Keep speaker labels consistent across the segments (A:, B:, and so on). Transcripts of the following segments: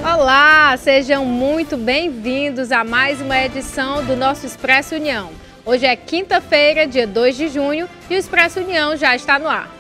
A: Olá, sejam muito bem-vindos a mais uma edição do nosso Expresso União. Hoje é quinta-feira, dia 2 de junho, e o Expresso União já está no ar.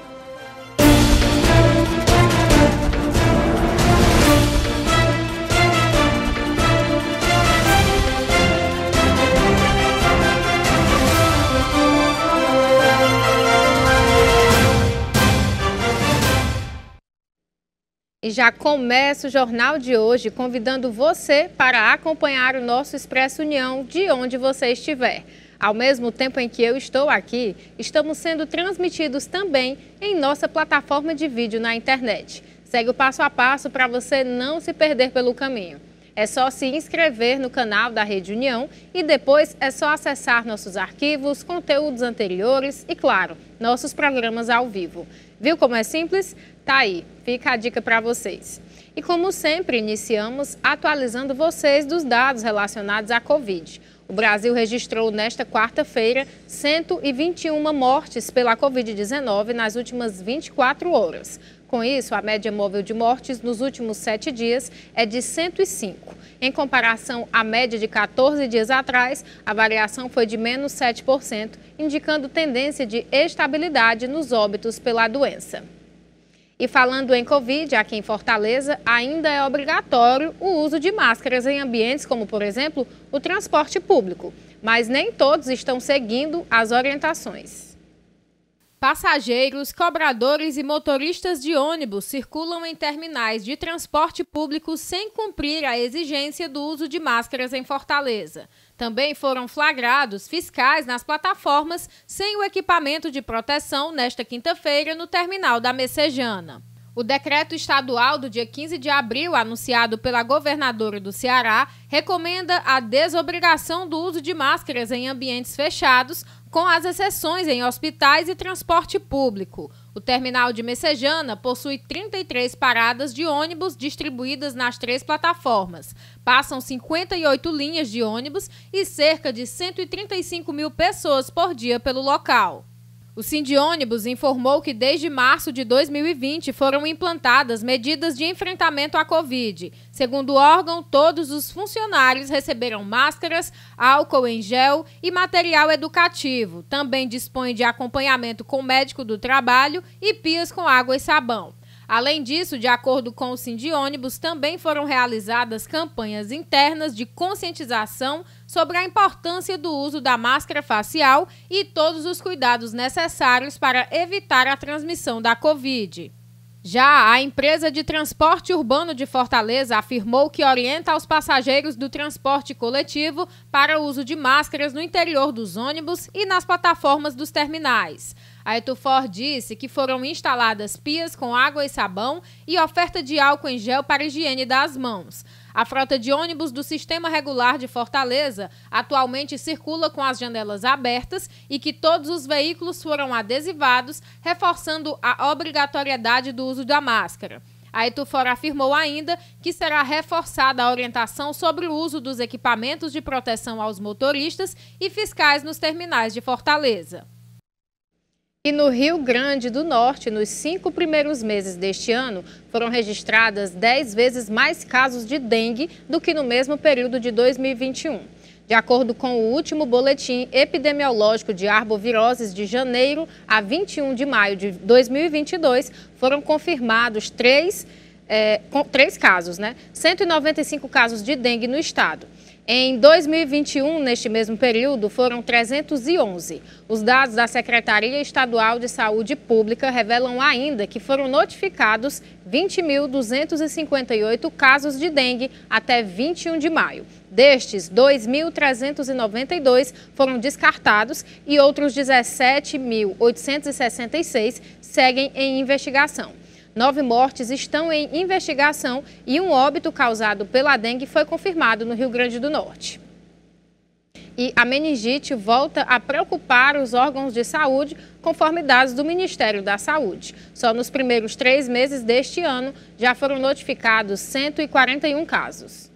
A: E já começa o jornal de hoje convidando você para acompanhar o nosso Expresso União de onde você estiver. Ao mesmo tempo em que eu estou aqui, estamos sendo transmitidos também em nossa plataforma de vídeo na internet. Segue o passo a passo para você não se perder pelo caminho. É só se inscrever no canal da Rede União e depois é só acessar nossos arquivos, conteúdos anteriores e, claro, nossos programas ao vivo. Viu como é simples? Tá aí, fica a dica para vocês. E como sempre, iniciamos atualizando vocês dos dados relacionados à Covid. O Brasil registrou nesta quarta-feira 121 mortes pela Covid-19 nas últimas 24 horas. Com isso, a média móvel de mortes nos últimos 7 dias é de 105. Em comparação à média de 14 dias atrás, a variação foi de menos 7%, indicando tendência de estabilidade nos óbitos pela doença. E falando em Covid, aqui em Fortaleza, ainda é obrigatório o uso de máscaras em ambientes como, por exemplo, o transporte público. Mas nem todos estão seguindo as orientações. Passageiros, cobradores e motoristas de ônibus circulam em terminais de transporte público sem cumprir a exigência do uso de máscaras em Fortaleza. Também foram flagrados fiscais nas plataformas sem o equipamento de proteção nesta quinta-feira no terminal da Messejana. O decreto estadual do dia 15 de abril, anunciado pela governadora do Ceará, recomenda a desobrigação do uso de máscaras em ambientes fechados, com as exceções em hospitais e transporte público. O terminal de Messejana possui 33 paradas de ônibus distribuídas nas 3 plataformas. Passam 58 linhas de ônibus e cerca de 135 mil pessoas por dia pelo local. O Sindiônibus informou que desde março de 2020 foram implantadas medidas de enfrentamento à Covid. Segundo o órgão, todos os funcionários receberam máscaras, álcool em gel e material educativo. Também dispõe de acompanhamento com médico do trabalho e pias com água e sabão. Além disso, de acordo com o Sindiônibus, também foram realizadas campanhas internas de conscientização sobre a importância do uso da máscara facial e todos os cuidados necessários para evitar a transmissão da Covid. Já a empresa de transporte urbano de Fortaleza afirmou que orienta aos passageiros do transporte coletivo para o uso de máscaras no interior dos ônibus e nas plataformas dos terminais. A Etufor disse que foram instaladas pias com água e sabão e oferta de álcool em gel para higiene das mãos. A frota de ônibus do Sistema Regular de Fortaleza atualmente circula com as janelas abertas e que todos os veículos foram adesivados, reforçando a obrigatoriedade do uso da máscara. A Etufor afirmou ainda que será reforçada a orientação sobre o uso dos equipamentos de proteção aos motoristas e fiscais nos terminais de Fortaleza. E no Rio Grande do Norte, nos 5 primeiros meses deste ano, foram registradas 10 vezes mais casos de dengue do que no mesmo período de 2021. De acordo com o último boletim epidemiológico de arboviroses de janeiro a 21 de maio de 2022, foram confirmados 3 casos, 195 casos de dengue no estado. Em 2021, neste mesmo período, foram 311. Os dados da Secretaria Estadual de Saúde Pública revelam ainda que foram notificados 20.258 casos de dengue até 21 de maio. Destes, 2.392 foram descartados e outros 17.866 seguem em investigação. 9 mortes estão em investigação e um óbito causado pela dengue foi confirmado no Rio Grande do Norte. E a meningite volta a preocupar os órgãos de saúde, conforme dados do Ministério da Saúde. Só nos primeiros 3 meses deste ano já foram notificados 141 casos.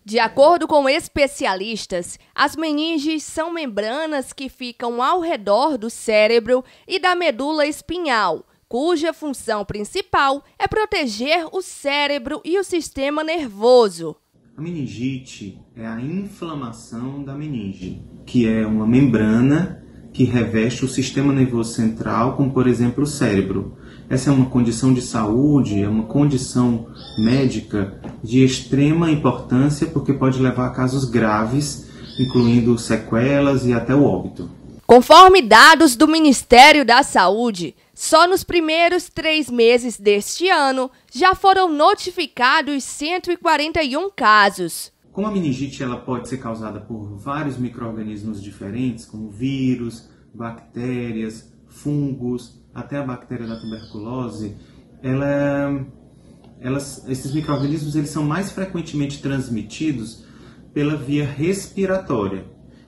B: De acordo com especialistas, as meninges são membranas que ficam ao redor do cérebro e da medula espinhal, cuja função principal é proteger o cérebro e o sistema nervoso.
C: A meningite é a inflamação da meninge, que é uma membrana que reveste o sistema nervoso central, como por exemplo o cérebro. Essa é uma condição de saúde, é uma condição médica de extrema importância porque pode levar a casos graves, incluindo sequelas e até o óbito.
B: Conforme dados do Ministério da Saúde, só nos primeiros 3 meses deste ano já foram notificados 141 casos.
C: Como a meningite ela pode ser causada por vários micro-organismos diferentes, como vírus, bactérias, fungos, até a bactéria da tuberculose, esses micro-organismos eles são mais frequentemente transmitidos pela via respiratória.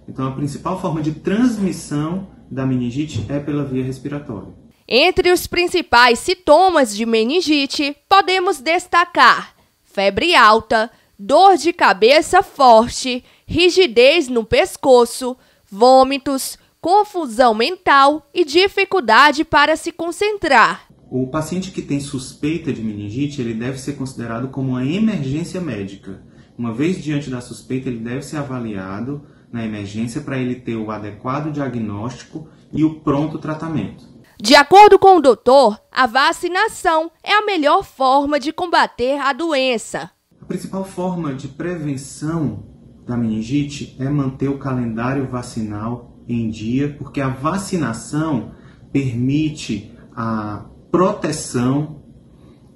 C: Então, a principal forma de transmissão da meningite é pela via respiratória.
B: Entre os principais sintomas de meningite, podemos destacar febre alta, dor de cabeça forte, rigidez no pescoço, vômitos, confusão mental e dificuldade para se concentrar.
C: O paciente que tem suspeita de meningite, ele deve ser considerado como uma emergência médica. Uma vez diante da suspeita, ele deve ser avaliado na emergência para ele ter o adequado diagnóstico e o pronto tratamento.
B: De acordo com o doutor, a vacinação é a melhor forma de combater a doença.
C: A principal forma de prevenção da meningite é manter o calendário vacinal em dia, porque a vacinação permite a proteção,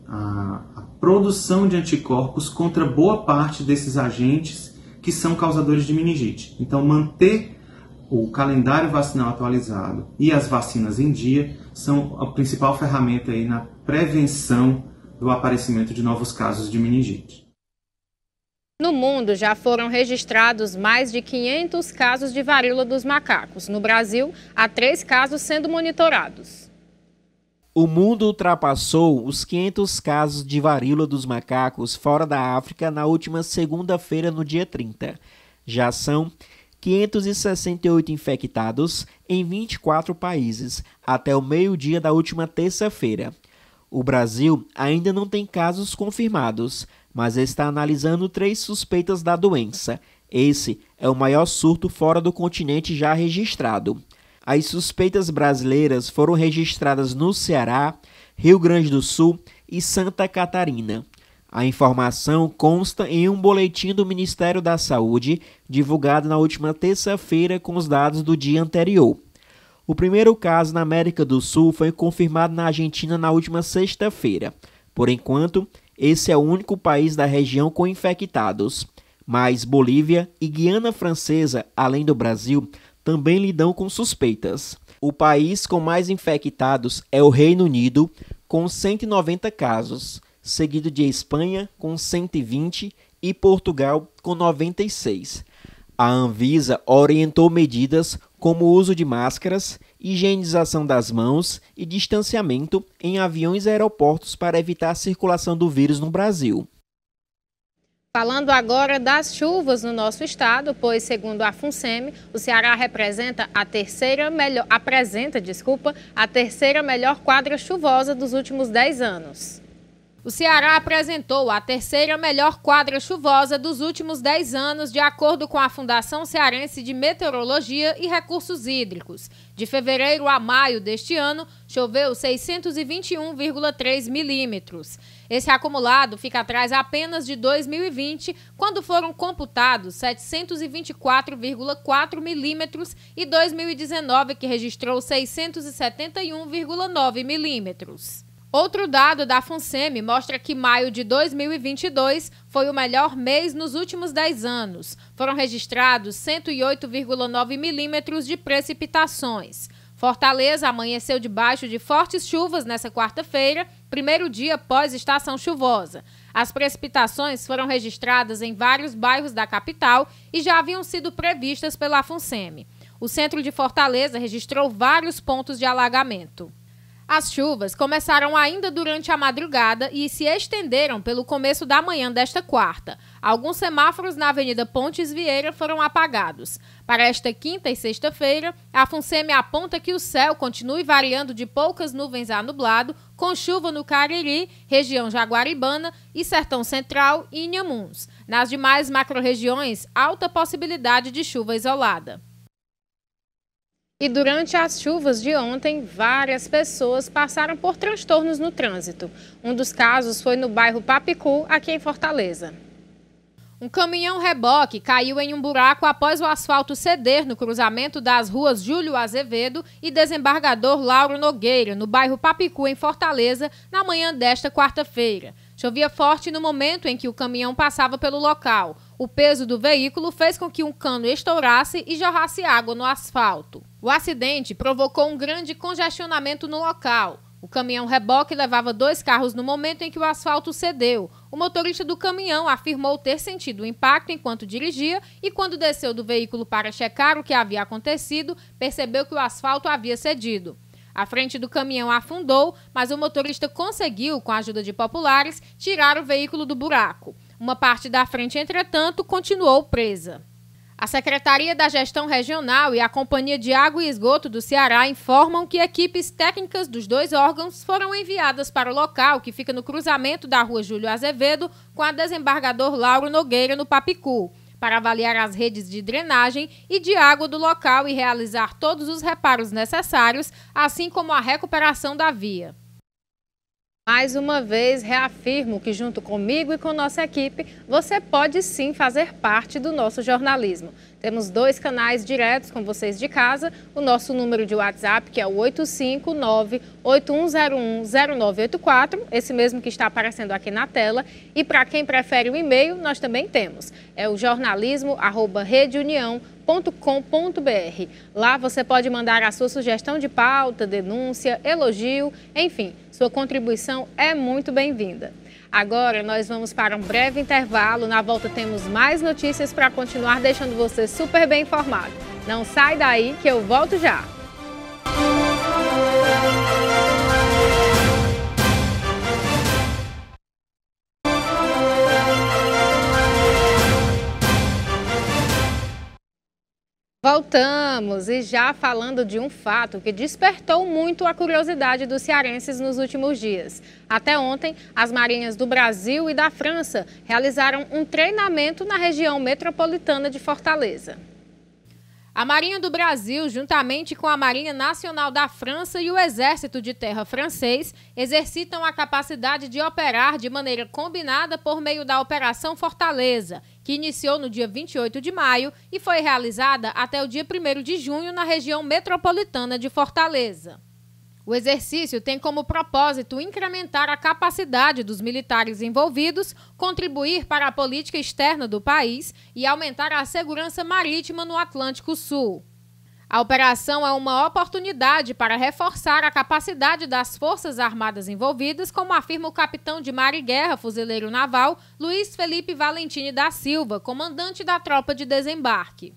C: a produção de anticorpos contra boa parte desses agentes que são causadores de meningite. Então, manter o calendário vacinal atualizado e as vacinas em dia são a principal ferramenta aí na prevenção do aparecimento de novos casos de meningite.
A: No mundo, já foram registrados mais de 500 casos de varíola dos macacos. No Brasil, há 3 casos sendo monitorados.
D: O mundo ultrapassou os 500 casos de varíola dos macacos fora da África na última segunda-feira, no dia 30. Já são 568 infectados em 24 países até o meio-dia da última terça-feira. O Brasil ainda não tem casos confirmados, mas está analisando 3 suspeitas da doença. Esse é o maior surto fora do continente já registrado. As suspeitas brasileiras foram registradas no Ceará, Rio Grande do Sul e Santa Catarina. A informação consta em um boletim do Ministério da Saúde, divulgado na última terça-feira com os dados do dia anterior. O primeiro caso na América do Sul foi confirmado na Argentina na última sexta-feira. Por enquanto, esse é o único país da região com infectados. Mas Bolívia e Guiana Francesa, além do Brasil, também lidam com suspeitas. O país com mais infectados é o Reino Unido, com 190 casos, seguido de Espanha, com 120 e Portugal, com 96. A Anvisa orientou medidas como o uso de máscaras, higienização das mãos e distanciamento em aviões e aeroportos para evitar a circulação do vírus no Brasil.
A: Falando agora das chuvas no nosso estado, pois, segundo a FUNSEMI, o Ceará apresenta a terceira melhor quadra chuvosa dos últimos 10 anos. O Ceará apresentou a terceira melhor quadra chuvosa dos últimos 10 anos, de acordo com a Fundação Cearense de Meteorologia e Recursos Hídricos. De fevereiro a maio deste ano, choveu 621,3 milímetros. Esse acumulado fica atrás apenas de 2020, quando foram computados 724,4 milímetros, e 2019, que registrou 671,9 milímetros. Outro dado da FUNSEMI mostra que maio de 2022 foi o melhor mês nos últimos 10 anos. Foram registrados 108,9 milímetros de precipitações. Fortaleza amanheceu debaixo de fortes chuvas nesta quarta-feira, primeiro dia pós-estação chuvosa. As precipitações foram registradas em vários bairros da capital e já haviam sido previstas pela FUNSEMI. O centro de Fortaleza registrou vários pontos de alagamento. As chuvas começaram ainda durante a madrugada e se estenderam pelo começo da manhã desta quarta. Alguns semáforos na Avenida Pontes Vieira foram apagados. Para esta quinta e sexta-feira, a FUNSEMI aponta que o céu continue variando de poucas nuvens a nublado, com chuva no Cariri, região Jaguaribana e Sertão Central e Inhamuns. Nas demais macro-regiões, alta possibilidade de chuva isolada. E durante as chuvas de ontem, várias pessoas passaram por transtornos no trânsito. Um dos casos foi no bairro Papicu, aqui em Fortaleza. Um caminhão-reboque caiu em um buraco após o asfalto ceder no cruzamento das ruas Júlio Azevedo e Desembargador Lauro Nogueira, no bairro Papicu, em Fortaleza, na manhã desta quarta-feira. Chovia forte no momento em que o caminhão passava pelo local. O peso do veículo fez com que um cano estourasse e jorrasse água no asfalto. O acidente provocou um grande congestionamento no local. O caminhão-reboque levava 2 carros no momento em que o asfalto cedeu. O motorista do caminhão afirmou ter sentido o impacto enquanto dirigia e, quando desceu do veículo para checar o que havia acontecido, percebeu que o asfalto havia cedido. A frente do caminhão afundou, mas o motorista conseguiu, com a ajuda de populares, tirar o veículo do buraco. Uma parte da frente, entretanto, continuou presa. A Secretaria da Gestão Regional e a Companhia de Água e Esgoto do Ceará informam que equipes técnicas dos 2 órgãos foram enviadas para o local, que fica no cruzamento da rua Júlio Azevedo com a Desembargador Lauro Nogueira, no Papicu, para avaliar as redes de drenagem e de água do local e realizar todos os reparos necessários, assim como a recuperação da via. Mais uma vez, reafirmo que junto comigo e com nossa equipe, você pode sim fazer parte do nosso jornalismo. Temos 2 canais diretos com vocês de casa, o nosso número de WhatsApp, que é o 859-8101-0984, esse mesmo que está aparecendo aqui na tela. E para quem prefere o e-mail, nós também temos, é o jornalismo@redeunião.com.br. Lá você pode mandar a sua sugestão de pauta, denúncia, elogio, enfim, sua contribuição é muito bem-vinda. Agora nós vamos para um breve intervalo. Na volta temos mais notícias para continuar deixando você super bem informado. Não sai daí que eu volto já. Voltamos e já falando de um fato que despertou muito a curiosidade dos cearenses nos últimos dias. Até ontem, as marinhas do Brasil e da França realizaram um treinamento na região metropolitana de Fortaleza. A Marinha do Brasil, juntamente com a Marinha Nacional da França e o Exército de Terra francês, exercitam a capacidade de operar de maneira combinada por meio da Operação Fortaleza, que iniciou no dia 28 de maio e foi realizada até o dia 1º de junho na região metropolitana de Fortaleza. O exercício tem como propósito incrementar a capacidade dos militares envolvidos, contribuir para a política externa do país e aumentar a segurança marítima no Atlântico Sul. A operação é uma oportunidade para reforçar a capacidade das Forças Armadas envolvidas, como afirma o capitão de Mar e Guerra, fuzileiro naval, Luiz Felipe Valentini da Silva, comandante da tropa de desembarque.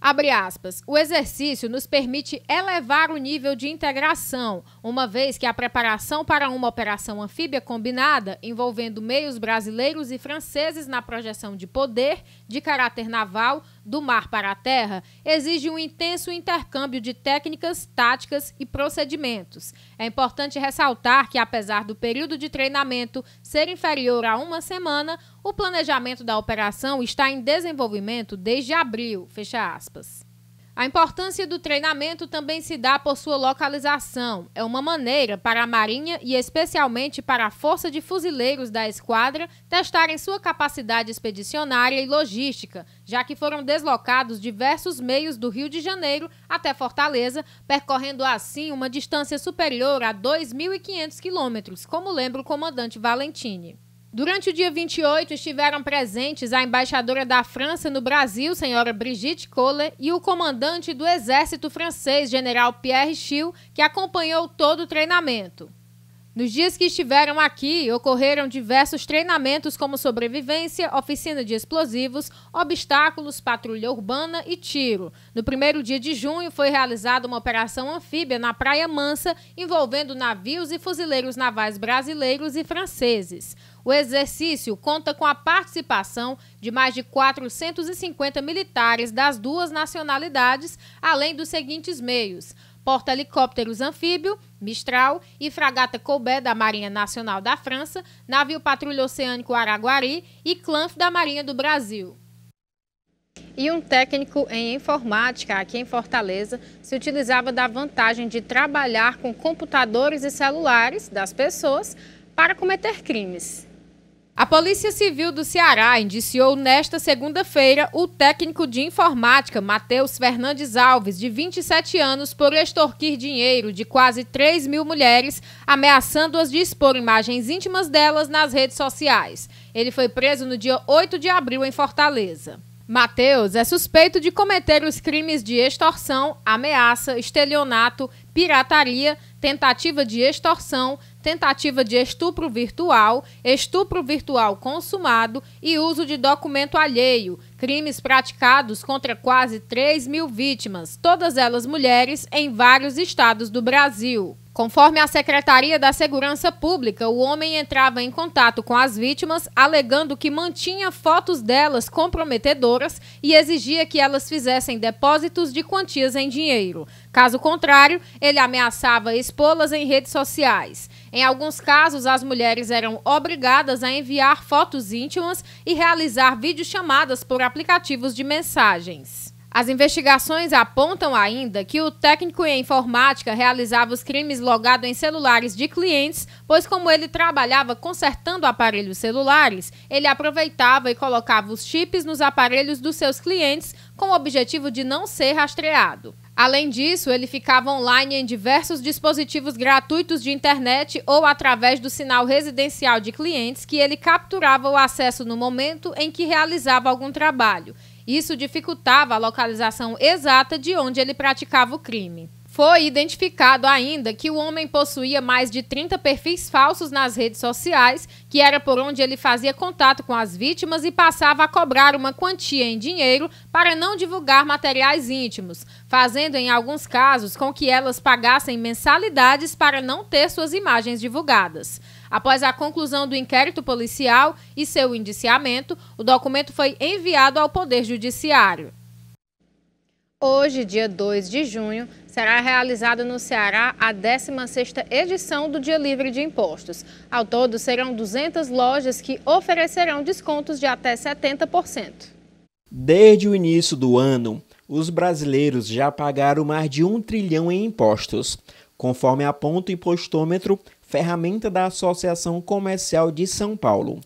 A: Abre aspas, o exercício nos permite elevar o nível de integração, uma vez que a preparação para uma operação anfíbia combinada, envolvendo meios brasileiros e franceses na projeção de poder, de caráter naval, do mar para a terra, exige um intenso intercâmbio de técnicas, táticas e procedimentos. É importante ressaltar que, apesar do período de treinamento ser inferior a 1 semana, o planejamento da operação está em desenvolvimento desde abril, fecha aspas. A importância do treinamento também se dá por sua localização. É uma maneira para a Marinha e especialmente para a Força de Fuzileiros da Esquadra testarem sua capacidade expedicionária e logística, já que foram deslocados diversos meios do Rio de Janeiro até Fortaleza, percorrendo assim uma distância superior a 2.500 quilômetros, como lembra o comandante Valentini. Durante o dia 28, estiveram presentes a embaixadora da França no Brasil, senhora Brigitte Kohler, e o comandante do exército francês, general Pierre Chiu, que acompanhou todo o treinamento. Nos dias que estiveram aqui, ocorreram diversos treinamentos como sobrevivência, oficina de explosivos, obstáculos, patrulha urbana e tiro. No primeiro dia de junho, foi realizada uma operação anfíbia na Praia Mansa, envolvendo navios e fuzileiros navais brasileiros e franceses. O exercício conta com a participação de mais de 450 militares das duas nacionalidades, além dos seguintes meios: porta-helicópteros anfíbio, Mistral e fragata Colbert da Marinha Nacional da França, navio patrulha oceânico Araguari e Clanf da Marinha do Brasil. E um técnico em informática aqui em Fortaleza se utilizava da vantagem de trabalhar com computadores e celulares das pessoas para cometer crimes. A Polícia Civil do Ceará indiciou nesta segunda-feira o técnico de informática Matheus Fernandes Alves, de 27 anos, por extorquir dinheiro de quase 3 mil mulheres, ameaçando-as de expor imagens íntimas delas nas redes sociais. Ele foi preso no dia 8 de abril em Fortaleza. Matheus é suspeito de cometer os crimes de extorsão, ameaça, estelionato, pirataria, tentativa de extorsão, tentativa de estupro virtual consumado e uso de documento alheio, crimes praticados contra quase 3 mil vítimas, todas elas mulheres, em vários estados do Brasil. Conforme a Secretaria da Segurança Pública, o homem entrava em contato com as vítimas, alegando que mantinha fotos delas comprometedoras e exigia que elas fizessem depósitos de quantias em dinheiro. Caso contrário, ele ameaçava expô-las em redes sociais. Em alguns casos, as mulheres eram obrigadas a enviar fotos íntimas e realizar videochamadas por aplicativos de mensagens. As investigações apontam ainda que o técnico em informática realizava os crimes logado em celulares de clientes, pois como ele trabalhava consertando aparelhos celulares, ele aproveitava e colocava os chips nos aparelhos dos seus clientes com o objetivo de não ser rastreado. Além disso, ele ficava online em diversos dispositivos gratuitos de internet ou através do sinal residencial de clientes que ele capturava o acesso no momento em que realizava algum trabalho. Isso dificultava a localização exata de onde ele praticava o crime. Foi identificado ainda que o homem possuía mais de 30 perfis falsos nas redes sociais, que era por onde ele fazia contato com as vítimas e passava a cobrar uma quantia em dinheiro para não divulgar materiais íntimos, fazendo em alguns casos com que elas pagassem mensalidades para não ter suas imagens divulgadas. Após a conclusão do inquérito policial e seu indiciamento, o documento foi enviado ao Poder Judiciário. Hoje, dia 2 de junho, será realizada no Ceará a 16ª edição do Dia Livre de Impostos. Ao todo, serão 200 lojas que oferecerão descontos de até 70%.
D: Desde o início do ano, os brasileiros já pagaram mais de 1 trilhão em impostos, conforme aponta o impostômetro, ferramenta da Associação Comercial de São Paulo.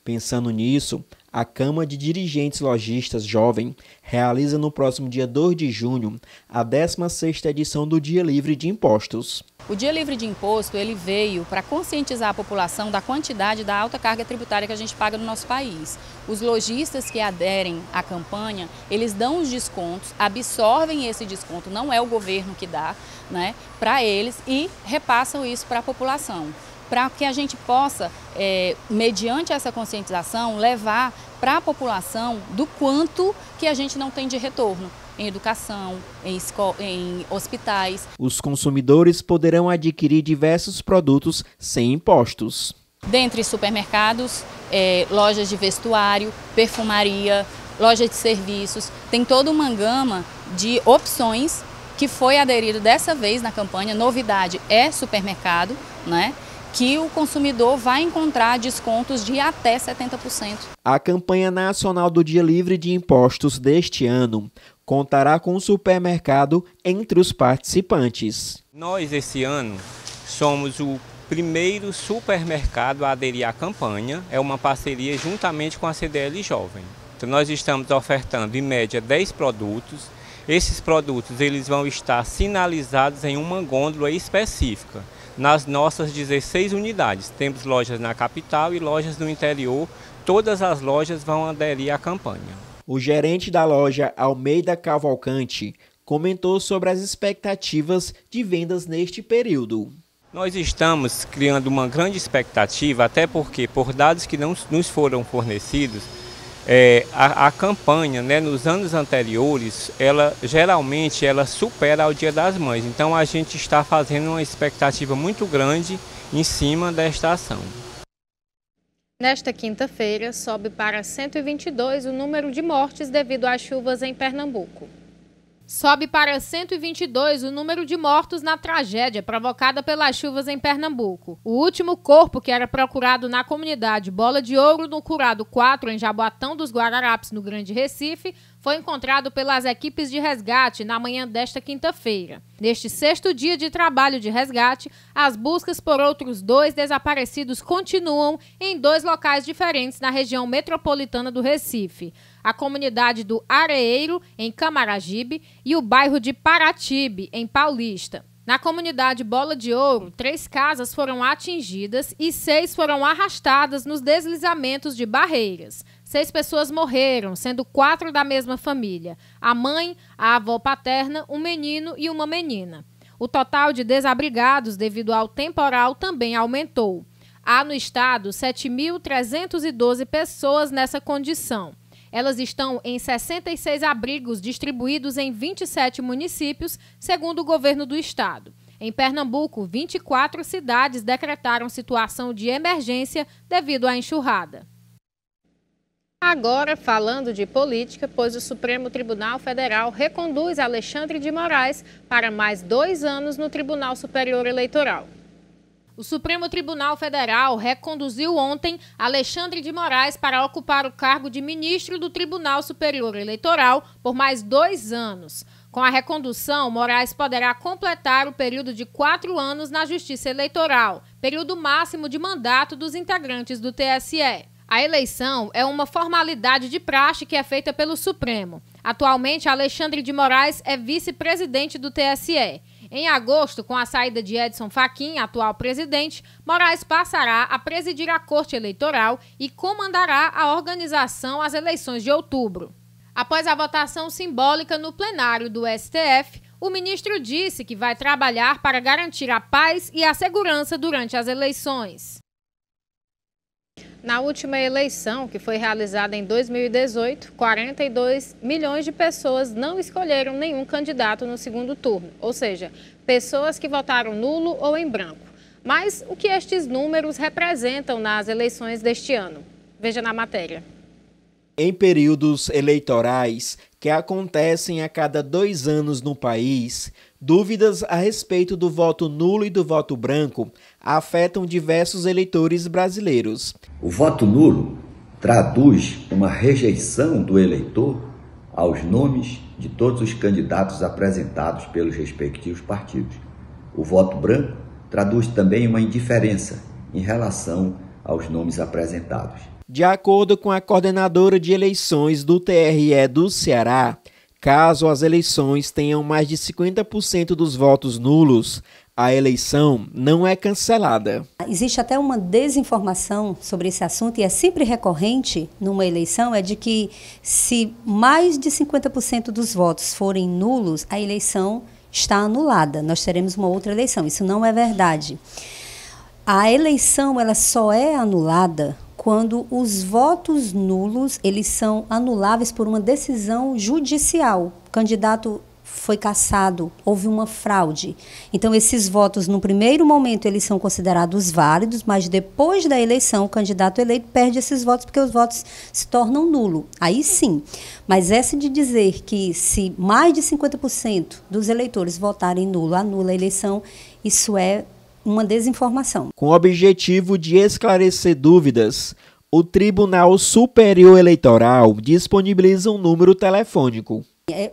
D: Pensando nisso, a Câmara de Dirigentes Lojistas Jovem realiza no próximo dia 2 de junho a 16ª edição do Dia Livre de Impostos.
E: O Dia Livre de Imposto ele veio para conscientizar a população da quantidade da alta carga tributária que a gente paga no nosso país. Os lojistas que aderem à campanha, eles dão os descontos, absorvem esse desconto, não é o governo que dá, né, para eles e repassam isso para a população. Para que a gente possa, mediante essa conscientização, levar para a população do quanto que a gente não tem de retorno em educação, em hospitais.
D: Os consumidores poderão adquirir diversos produtos sem impostos.
E: Dentre supermercados, lojas de vestuário, perfumaria, loja de serviços, tem toda uma gama de opções que foi aderido dessa vez na campanha. Novidade é supermercado, né? Que o consumidor vai encontrar descontos de até 70%.
D: A campanha nacional do Dia Livre de Impostos deste ano contará com o supermercado entre os participantes.
F: Nós, esse ano, somos o primeiro supermercado a aderir à campanha. É uma parceria juntamente com a CDL Jovem. Então, nós estamos ofertando, em média, 10 produtos. Esses produtos eles vão estar sinalizados em uma gôndola específica. Nas nossas 16 unidades. Temos lojas na capital e lojas no interior. Todas as lojas vão aderir à campanha.
D: O gerente da loja Almeida Cavalcante comentou sobre as expectativas de vendas neste período.
F: Nós estamos criando uma grande expectativa, até porque, por dados que não nos foram fornecidos, a campanha, né, nos anos anteriores, geralmente ela supera ao Dia das Mães. Então a gente está fazendo uma expectativa muito grande em cima desta ação.
A: Nesta quinta-feira, sobe para 122 o número de mortes devido às chuvas em Pernambuco. Sobe para 122 o número de mortos na tragédia provocada pelas chuvas em Pernambuco. O último corpo, que era procurado na comunidade Bola de Ouro, no Curado 4, em Jaboatão dos Guararapes, no Grande Recife, foi encontrado pelas equipes de resgate na manhã desta quinta-feira. Neste sexto dia de trabalho de resgate, as buscas por outros 2 desaparecidos continuam em 2 locais diferentes na região metropolitana do Recife: a comunidade do Areeiro, em Camaragibe, e o bairro de Paratibe, em Paulista. Na comunidade Bola de Ouro, 3 casas foram atingidas e 6 foram arrastadas nos deslizamentos de barreiras. 6 pessoas morreram, sendo 4 da mesma família: a mãe, a avó paterna, um menino e uma menina. O total de desabrigados devido ao temporal também aumentou. Há no estado 7.312 pessoas nessa condição. Elas estão em 66 abrigos distribuídos em 27 municípios, segundo o governo do estado. Em Pernambuco, 24 cidades decretaram situação de emergência devido à enxurrada. Agora, falando de política, pois o Supremo Tribunal Federal reconduz Alexandre de Moraes para mais 2 anos no Tribunal Superior Eleitoral. O Supremo Tribunal Federal reconduziu ontem Alexandre de Moraes para ocupar o cargo de ministro do Tribunal Superior Eleitoral por mais 2 anos. Com a recondução, Moraes poderá completar o período de 4 anos na Justiça Eleitoral, período máximo de mandato dos integrantes do TSE. A eleição é uma formalidade de praxe que é feita pelo Supremo. Atualmente, Alexandre de Moraes é vice-presidente do TSE. Em agosto, com a saída de Edson Fachin, atual presidente, Moraes passará a presidir a Corte Eleitoral e comandará a organização às eleições de outubro. Após a votação simbólica no plenário do STF, o ministro disse que vai trabalhar para garantir a paz e a segurança durante as eleições. Na última eleição, que foi realizada em 2018, 42 milhões de pessoas não escolheram nenhum candidato no segundo turno, ou seja, pessoas que votaram nulo ou em branco. Mas o que estes números representam nas eleições deste ano? Veja na matéria.
D: Em períodos eleitorais, que acontecem a cada 2 anos no país, dúvidas a respeito do voto nulo e do voto branco afetam diversos eleitores brasileiros.
G: O voto nulo traduz uma rejeição do eleitor aos nomes de todos os candidatos apresentados pelos respectivos partidos. O voto branco traduz também uma indiferença em relação aos nomes apresentados.
D: De acordo com a coordenadora de eleições do TRE do Ceará, caso as eleições tenham mais de 50% dos votos nulos, a eleição não é cancelada.
H: Existe até uma desinformação sobre esse assunto e é sempre recorrente numa eleição, é de que se mais de 50% dos votos forem nulos, a eleição está anulada, nós teremos uma outra eleição. Isso não é verdade. A eleição ela só é anulada quando os votos nulos eles são anuláveis por uma decisão judicial. O candidato foi cassado, houve uma fraude. Então, esses votos, no primeiro momento, eles são considerados válidos, mas depois da eleição, o candidato eleito perde esses votos porque os votos se tornam nulos. Aí sim. Mas essa de dizer que se mais de 50% dos eleitores votarem nulo, anula a eleição, isso é uma desinformação.
D: Com o objetivo de esclarecer dúvidas, o Tribunal Superior Eleitoral disponibiliza um número telefônico.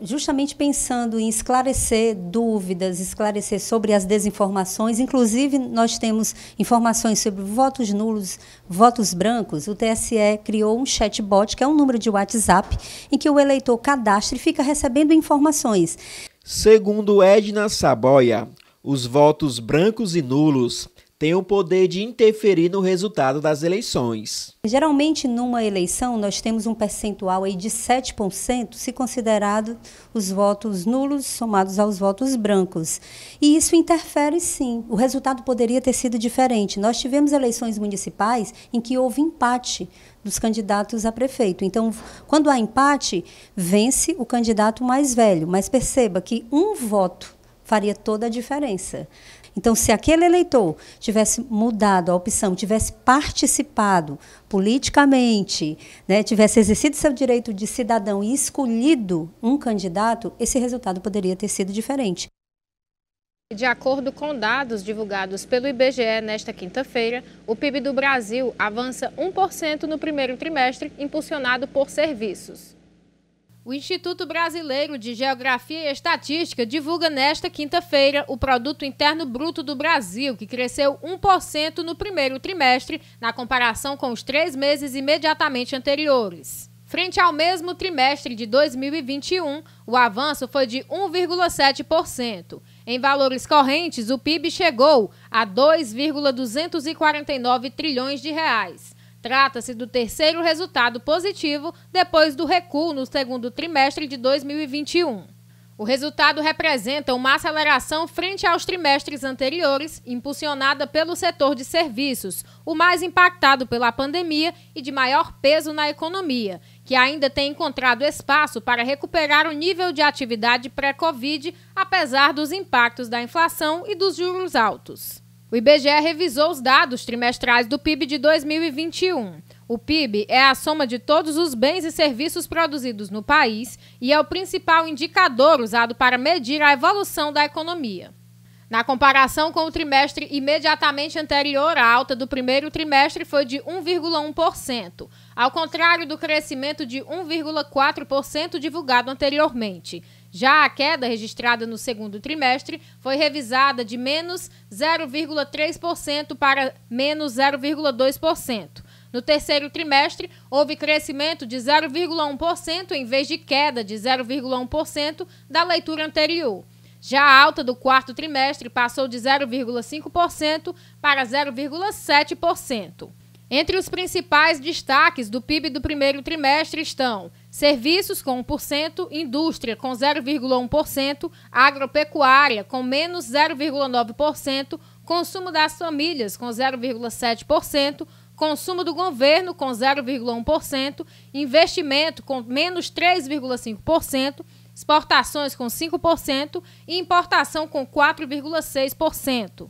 H: Justamente pensando em esclarecer dúvidas, esclarecer sobre as desinformações, inclusive nós temos informações sobre votos nulos, votos brancos, o TSE criou um chatbot, que é um número de WhatsApp, em que o eleitor cadastra e fica recebendo informações.
D: Segundo Edna Saboia, os votos brancos e nulos tem o poder de interferir no resultado das eleições.
H: Geralmente, numa eleição, nós temos um percentual aí de 7%, se considerado os votos nulos somados aos votos brancos. E isso interfere, sim. O resultado poderia ter sido diferente. Nós tivemos eleições municipais em que houve empate dos candidatos a prefeito. Então, quando há empate, vence o candidato mais velho. Mas perceba que um voto faria toda a diferença. Então, se aquele eleitor tivesse mudado a opção, tivesse participado politicamente, né, tivesse exercido seu direito de cidadão e escolhido um candidato, esse resultado poderia ter sido diferente.
A: De acordo com dados divulgados pelo IBGE nesta quinta-feira, o PIB do Brasil avança 1% no primeiro trimestre, impulsionado por serviços. O Instituto Brasileiro de Geografia e Estatística divulga nesta quinta-feira o Produto Interno Bruto do Brasil, que cresceu 1% no primeiro trimestre, na comparação com os 3 meses imediatamente anteriores. Frente ao mesmo trimestre de 2021, o avanço foi de 1,7%. Em valores correntes, o PIB chegou a 2,249 trilhões de reais. Trata-se do terceiro resultado positivo depois do recuo no segundo trimestre de 2021. O resultado representa uma aceleração frente aos trimestres anteriores, impulsionada pelo setor de serviços, o mais impactado pela pandemia e de maior peso na economia, que ainda tem encontrado espaço para recuperar o nível de atividade pré-Covid, apesar dos impactos da inflação e dos juros altos. O IBGE revisou os dados trimestrais do PIB de 2021. O PIB é a soma de todos os bens e serviços produzidos no país e é o principal indicador usado para medir a evolução da economia. Na comparação com o trimestre imediatamente anterior, a alta do primeiro trimestre foi de 1,1%, ao contrário do crescimento de 1,4% divulgado anteriormente. Já a queda registrada no segundo trimestre foi revisada de menos 0,3% para menos 0,2%. No terceiro trimestre, houve crescimento de 0,1% em vez de queda de 0,1% da leitura anterior. Já a alta do quarto trimestre passou de 0,5% para 0,7%. Entre os principais destaques do PIB do primeiro trimestre estão serviços com 1%, indústria com 0,1%, agropecuária com menos 0,9%, consumo das famílias com 0,7%, consumo do governo com 0,1%, investimento com menos 3,5%, exportações com 5% e importação com 4,6%.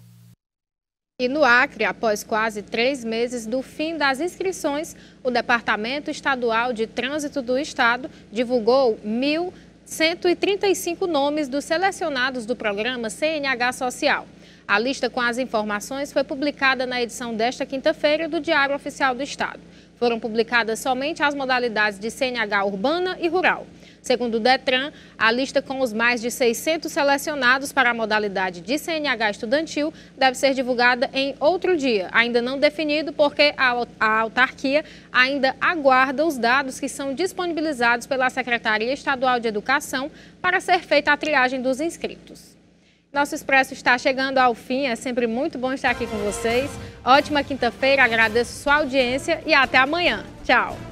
A: E no Acre, após quase 3 meses do fim das inscrições, o Departamento Estadual de Trânsito do Estado divulgou 1.135 nomes dos selecionados do programa CNH Social. A lista com as informações foi publicada na edição desta quinta-feira do Diário Oficial do Estado. Foram publicadas somente as modalidades de CNH urbana e rural. Segundo o Detran, a lista com os mais de 600 selecionados para a modalidade de CNH estudantil deve ser divulgada em outro dia, ainda não definido porque a autarquia ainda aguarda os dados que são disponibilizados pela Secretaria Estadual de Educação para ser feita a triagem dos inscritos. Nosso Expresso está chegando ao fim, é sempre muito bom estar aqui com vocês. Ótima quinta-feira, agradeço sua audiência e até amanhã. Tchau!